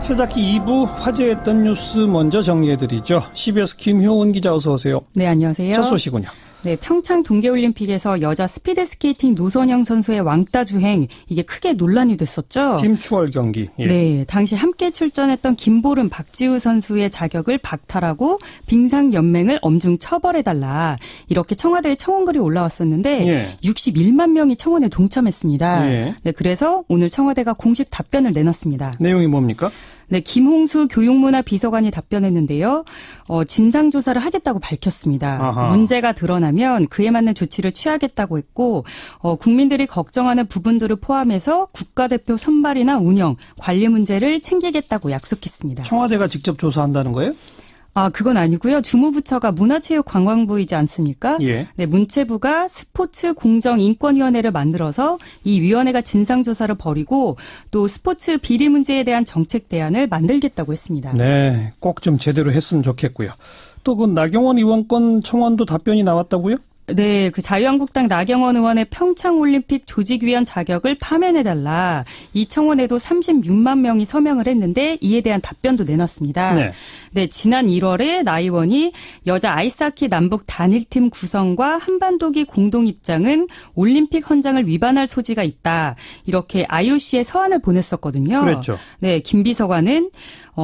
시작기 2부 화제했던 뉴스 먼저 정리해드리죠. CBS 김효은 기자 어서 오세요. 네, 안녕하세요. 첫 소식은요. 네, 평창 동계올림픽에서 여자 스피드스케이팅 노선영 선수의 왕따 주행, 이게 크게 논란이 됐었죠. 팀 추월 경기. 예. 네, 당시 함께 출전했던 김보름, 박지우 선수의 자격을 박탈하고 빙상연맹을 엄중 처벌해달라. 이렇게 청와대에 청원글이 올라왔었는데 예. 61만 명이 청원에 동참했습니다. 예. 네, 그래서 오늘 청와대가 공식 답변을 내놨습니다. 내용이 뭡니까? 네, 김홍수 교육문화 비서관이 답변했는데요. 진상조사를 하겠다고 밝혔습니다. 아하. 문제가 드러나면 그에 맞는 조치를 취하겠다고 했고 국민들이 걱정하는 부분들을 포함해서 국가대표 선발이나 운영, 관리 문제를 챙기겠다고 약속했습니다. 청와대가 직접 조사한다는 거예요? 아, 그건 아니고요. 주무부처가 문화체육관광부이지 않습니까? 예. 네, 문체부가 스포츠공정인권위원회를 만들어서 이 위원회가 진상조사를 벌이고 또 스포츠 비리 문제에 대한 정책 대안을 만들겠다고 했습니다. 네, 꼭 좀 제대로 했으면 좋겠고요. 또 그 나경원 의원 건 청원도 답변이 나왔다고요? 네, 그 자유한국당 나경원 의원의 평창올림픽 조직위원 자격을 파면해달라. 이 청원에도 36만 명이 서명을 했는데 이에 대한 답변도 내놨습니다. 네. 네, 지난 1월에 나 의원이 여자 아이스하키 남북 단일팀 구성과 한반도기 공동 입장은 올림픽 헌장을 위반할 소지가 있다. 이렇게 IOC에 서한을 보냈었거든요. 그랬죠. 네, 김 비서관은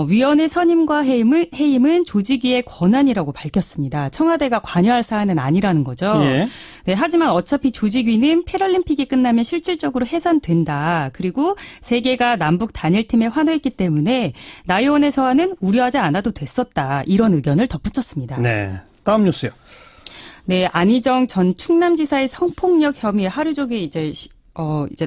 위원회 선임과 해임은 조직위의 권한이라고 밝혔습니다. 청와대가 관여할 사안은 아니라는 거죠. 예. 네, 하지만 어차피 조직위는 패럴림픽이 끝나면 실질적으로 해산된다. 그리고 세계가 남북 단일팀에 환호했기 때문에 나 의원의 서한은 우려하지 않아도 됐었다. 이런 의견을 덧붙였습니다. 네, 다음 뉴스요. 네, 안희정 전 충남지사의 성폭력 혐의에 하루 종일 이제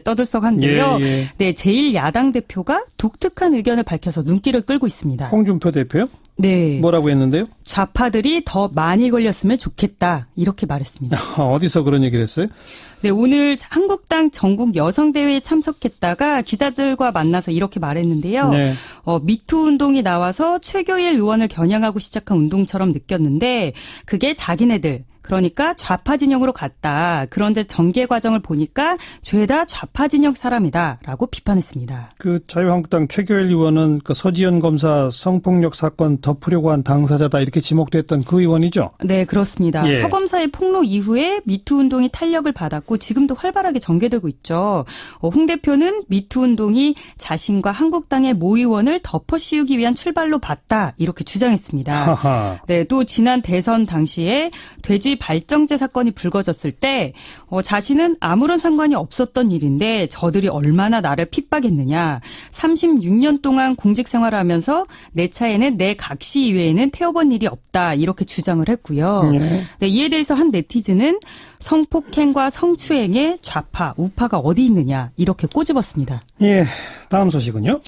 떠들썩한데요. 예, 예. 네, 제1야당 대표가 독특한 의견을 밝혀서 눈길을 끌고 있습니다. 홍준표 대표요? 네. 뭐라고 했는데요? 좌파들이 더 많이 걸렸으면 좋겠다. 이렇게 말했습니다. 어디서 그런 얘기를 했어요? 네, 오늘 한국당 전국 여성대회에 참석했다가 기자들과 만나서 이렇게 말했는데요. 네. 미투 운동이 나와서 최교일 의원을 겨냥하고 시작한 운동처럼 느꼈는데 그게 자기네들, 그러니까 좌파 진영으로 갔다. 그런데 전개 과정을 보니까 죄다 좌파 진영 사람이다라고 비판했습니다. 그 자유한국당 최교일 의원은 그 서지현 검사 성폭력 사건 덮으려고 한 당사자다 이렇게 지목됐던 그 의원이죠? 네, 그렇습니다. 예. 서 검사의 폭로 이후에 미투 운동이 탄력을 받았고 지금도 활발하게 전개되고 있죠. 홍 대표는 미투 운동이 자신과 한국당의 모 의원을 덮어씌우기 위한 출발로 봤다. 이렇게 주장했습니다. 하하. 네, 또 지난 대선 당시에 돼지 발정제 사건이 불거졌을 때 자신은 아무런 상관이 없었던 일인데 저들이 얼마나 나를 핍박했느냐. 36년 동안 공직 생활을 하면서 내 차에는 내 각시 이외에는 태워본 일이 없다. 이렇게 주장을 했고요. 네, 이에 대해서 한 네티즌은 성폭행과 성추행에 좌파, 우파가 어디 있느냐. 이렇게 꼬집었습니다. 예, 다음 소식은요?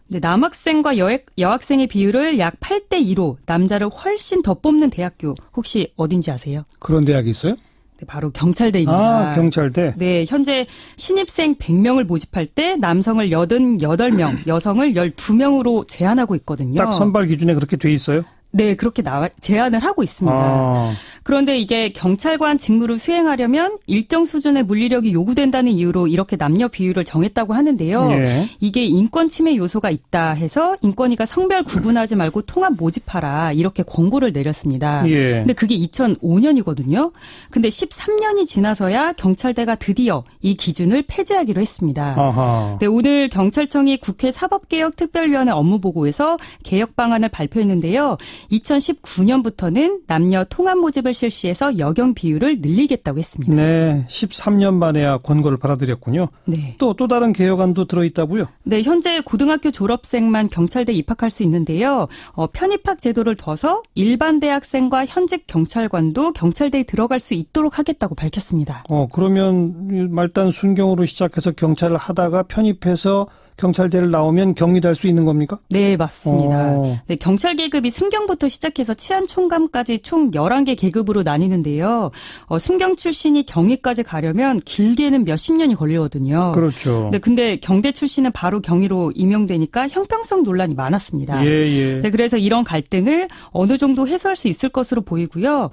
네, 남학생과 여학생의 비율을 약 8대2로 남자를 훨씬 더 뽑는 대학교 혹시 어딘지 아세요? 그런 대학이 있어요? 네, 바로 경찰대입니다. 아, 경찰대. 네, 현재 신입생 100명을 모집할 때 남성을 88명, 여성을 12명으로 제한하고 있거든요. 딱 선발 기준에 그렇게 돼 있어요? 네, 그렇게 제한을 하고 있습니다. 아. 그런데 이게 경찰관 직무를 수행하려면 일정 수준의 물리력이 요구된다는 이유로 이렇게 남녀 비율을 정했다고 하는데요. 예. 이게 인권 침해 요소가 있다 해서 인권위가 성별 구분하지 말고 통합 모집하라 이렇게 권고를 내렸습니다. 예. 근데 그게 2005년이거든요. 근데 13년이 지나서야 경찰대가 드디어 이 기준을 폐지하기로 했습니다. 아하. 네, 오늘 경찰청이 국회 사법개혁특별위원회 업무보고에서 개혁 방안을 발표했는데요. 2019년부터는 남녀 통합 모집을 실시해서 여경 비율을 늘리겠다고 했습니다. 네, 13년 만에야 권고를 받아들였군요. 네. 또 다른 개혁안도 들어있다고요? 네, 현재 고등학교 졸업생만 경찰대 입학할 수 있는데요. 편입학 제도를 둬서 일반 대학생과 현직 경찰관도 경찰대에 들어갈 수 있도록 하겠다고 밝혔습니다. 그러면 말단 순경으로 시작해서 경찰을 하다가 편입해서 경찰대를 나오면 경리될 수 있는 겁니까? 네, 맞습니다. 네, 경찰 계급이 순경부터 시작해서 치안총감까지 총 11개 계급으로 나뉘는데요. 순경 출신이 경위까지 가려면 길게는 몇십 년이 걸리거든요. 그렇죠. 네, 근데 경대 출신은 바로 경위로 임용되니까 형평성 논란이 많았습니다. 예. 네, 그래서 이런 갈등을 어느 정도 해소할 수 있을 것으로 보이고요.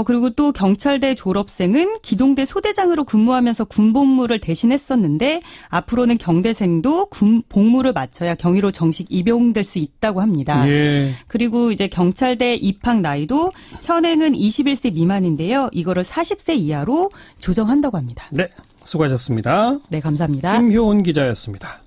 그리고 또 경찰대 졸업생은 기동대 소대장으로 근무하면서 군복무를 대신했었는데 앞으로는 경대생도 군 복무를 마쳐야 경위로 정식 입용될 수 있다고 합니다. 예. 그리고 이제 경찰대 입학 나이도 현행은 21세 미만인데요. 이거를 40세 이하로 조정한다고 합니다. 네, 수고하셨습니다. 네, 감사합니다. 김효은 기자였습니다.